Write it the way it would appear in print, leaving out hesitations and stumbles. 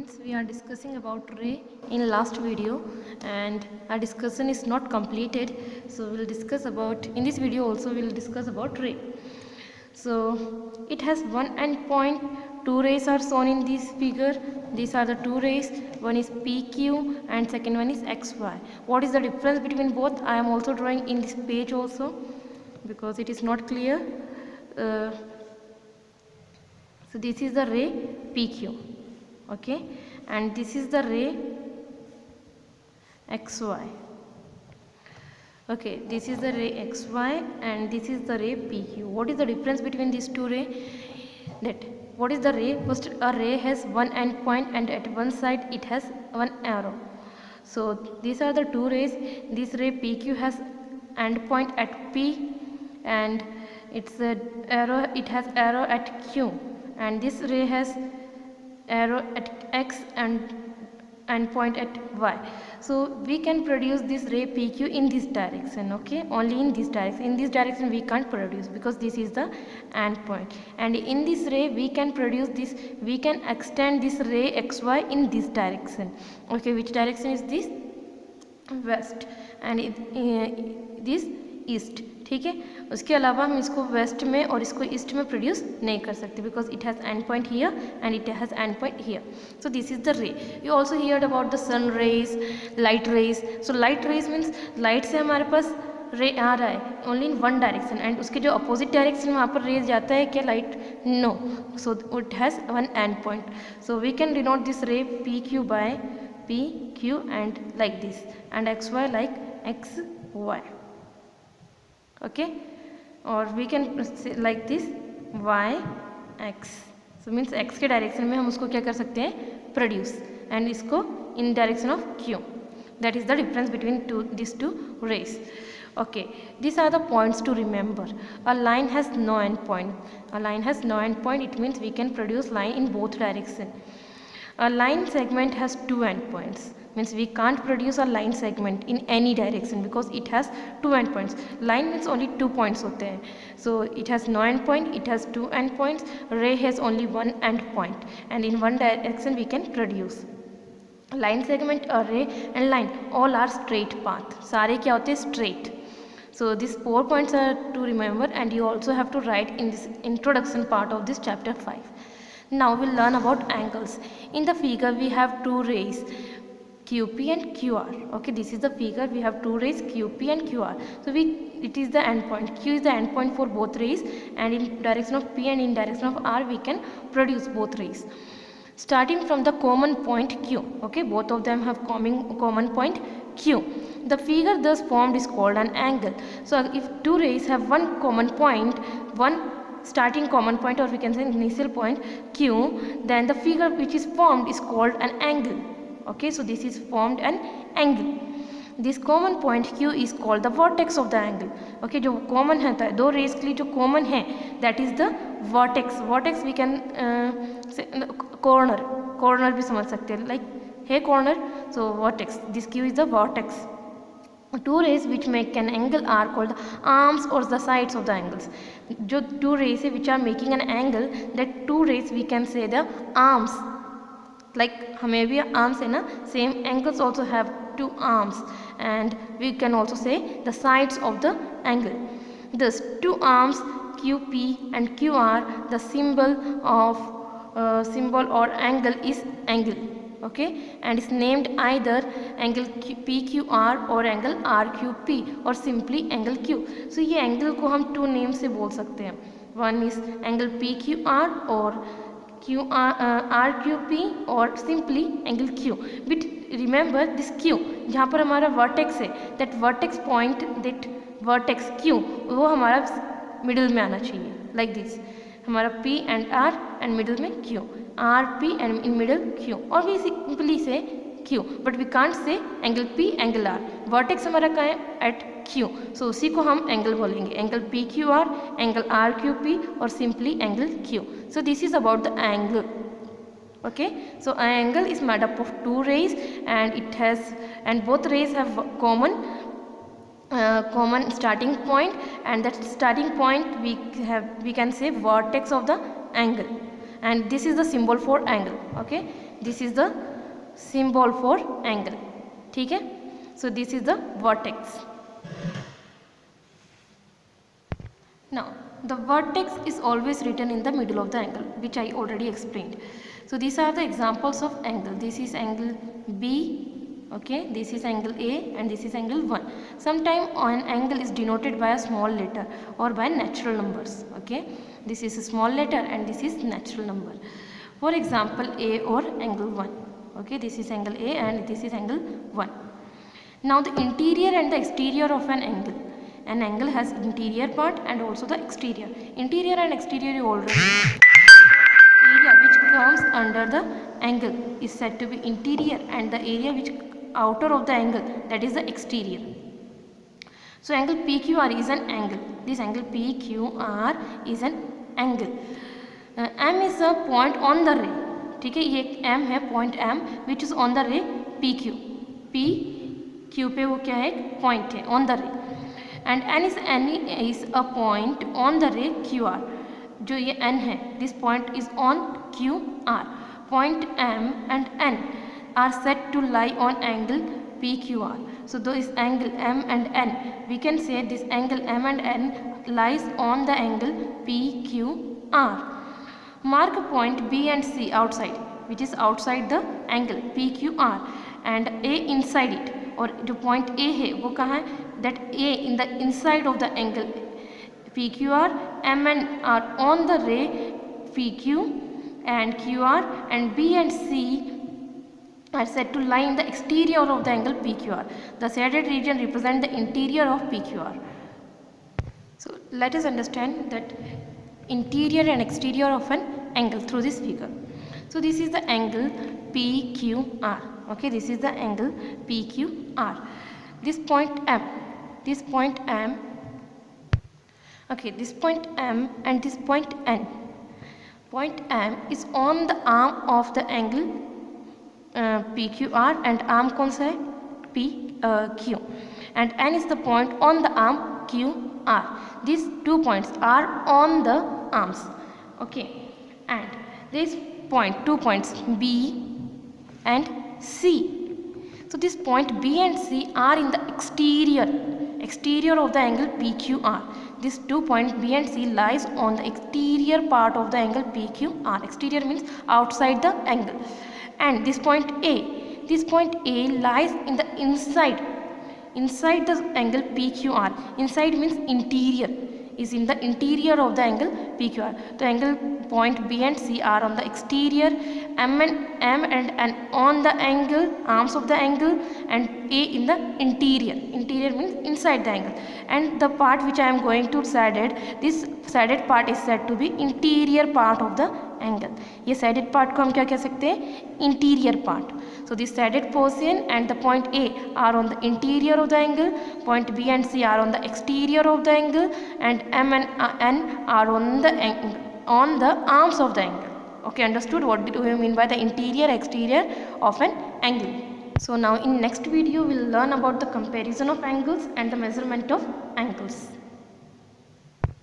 students, we are discussing about ray in last video and our discussion is not completed, so we will discuss about, in this video also we will discuss about ray. So it has one endpoint, two rays are shown in this figure. These are the two rays, one is PQ and second one is XY. What is the difference between both? I am also drawing in this page also because it is not clear. So this is the ray PQ, okay, and this is the ray XY. Okay, this is the ray XY and this is the ray PQ. What is the difference between these two rays? That what is the ray? First, a ray has one endpoint and at one side it has one arrow. So these are the two rays. This ray PQ has endpoint at P and it's a arrow. It has arrow at Q, and this ray has arrow at X and endpoint at Y. So we can produce this ray PQ in this direction, okay, only in this direction. In this direction we can't produce because this is the endpoint, and in this ray we can produce this, we can extend this ray XY in this direction, okay. Which direction is this? West, and this east, ठीक है. उसके अलावा हम इसको waste में और इसको east में प्रोड्यूस नहीं कर सकते because it has end point here and it has end point here. So this is the ray. You also heard about the sun rays, light rays. So light rays means light से हमारे पास ray आ रहा है only in one direction and उसके जो opposite direction वहाँ पर रेज जाता है क्या light? No. So it has one end point. So we can denote this ray P Q by P Q and like this and X Y like X Y, okay, or we can say like this y x. so means x के direction में हम उसको क्या कर सकते हैं? Produce, and इसको इन direction of q. that is the difference between these two rays. Okay, these are the points to remember. A line has no end point. A line has no end point, it means we can produce line in both direction. A line segment has two endpoints, means we can't produce a line segment in any direction because it has two endpoints. Line means only 2 points होते हैं, so it has no endpoint, it has two endpoints. Ray has only one endpoint and in one direction we can produce. Line segment, array and line all are straight path. सारे क्या होते हैं? Straight. So these 4 points are to remember and you also have to write in this introduction part of this chapter 5. Now we'll learn about angles. In the figure we have two rays QP and QR. Okay, this is the figure. We have two rays QP and QR. So it is the endpoint. Q is the endpoint for both rays, and in direction of P and in direction of R we can produce both rays. Starting from the common point Q. Okay, both of them have common point Q. The figure thus formed is called an angle. So if two rays have one common point, one starting common point, or we can say initial point Q, then the figure which is formed is called an angle. Okay, so this is formed an angle. This common point Q is called the vertex of the angle. Okay, जो common है दो rays के लिए जो common है that is the vertex. Vertex we can say corner भी समझ सकते हैं, like है corner, so vertex. This Q is the vertex. Two rays which make an angle are called the arms or the sides of the angles. जो two rays which are making an angle, that two rays we can say the arms. Like हमें भी arms है ना, same angles also have two arms, and we can also say the sides of the angle. Thus two arms QP and QR, the symbol or angle is angle. Okay, and is named either angle PQR or angle RQP or simply angle Q. So ये angle को हम two names से बोल सकते हैं. One is angle PQR or RQP or simply angle Q. But remember this Q जहाँ पर हमारा vertex है, that vertex point, that vertex Q वो हमारा middle में आना चाहिए, like this. हमारा P and R and middle में Q, R P and in middle Q, और we simply say Q, but we can't say angle P angle R. vertex हमारा कहाँ है? at Q, so उसी को हम angle बोलेंगे, angle PQR, angle RQP और simply angle Q. So this is about the angle. Okay, so an angle is made up of two rays and both rays have common starting point, and that starting point we can say vertex of the angle, and this is the symbol for angle. Okay, this is the symbol for angle. ठीक है, so this is the vertex. Now the vertex is always written in the middle of the angle, which I already explained. So these are the examples of angle. This is angle B, okay, this is angle A, and this is angle 1. Sometimes an angle is denoted by a small letter or by natural numbers, okay. This is a small letter and this is natural number. For example, A or angle 1, okay, this is angle A and this is angle 1. Now the interior and the exterior of an angle. An angle has interior part and also the exterior. Interior and exterior you already know. Area which comes under the angle is said to be interior, and the area which outer of the angle, that is the exterior. So angle PQR is an angle. This angle PQR is an angle. M is a point on the ray. ठीक है, ये M है, point M which is on the ray PQ. PQ पे वो क्या है, एक point है on the ray. And N is a point on the ray QR. जो ये N है, this point is on QR. Point M and N are said to lie on angle PQR. So this angle M and N, we can say this angle M and N lies on the angle PQR. Mark a point B and C outside, which is outside the angle PQR, and A inside it. और जो point A है वो कहाँ है, that A in the inside of the angle PQR. M and N are on the ray PQ and QR, and B and C are said to lie in the exterior of the angle PQR. The shaded region represent the interior of PQR. So let us understand that interior and exterior of an angle through this figure. So this is the angle PQR. Okay, this is the angle PQR. This point M, okay, this point M and this point N. Point M is on the arm of the angle PQR, and arm कौन सा है, PQ, and N is the point on the arm QR. These 2 points are on the arms, okay, and this point, 2 points B and C. So this point B and C are in the exterior of the angle PQR. This 2 points B and C lies on the exterior part of the angle PQR. Exterior means outside the angle. And this point A lies in the inside the angle PQR. Inside means interior, is in the interior of the angle PQR. The angle point B and C are on the exterior, M and N on the angle, arms of the angle, and A in the interior. Interior means inside the angle. And the part which I am going to shaded, this shaded part is said to be interior part of the angle. ये shaded part को हम क्या कह सकते हैं, interior part. So this shaded portion and the point A are on the interior of the angle, point B and C are on the exterior of the angle, and M and N are on the arms of the angle. Okay, understood? What do you mean by the interior exterior of an angle? So now in next video we will learn about the comparison of angles and the measurement of angles.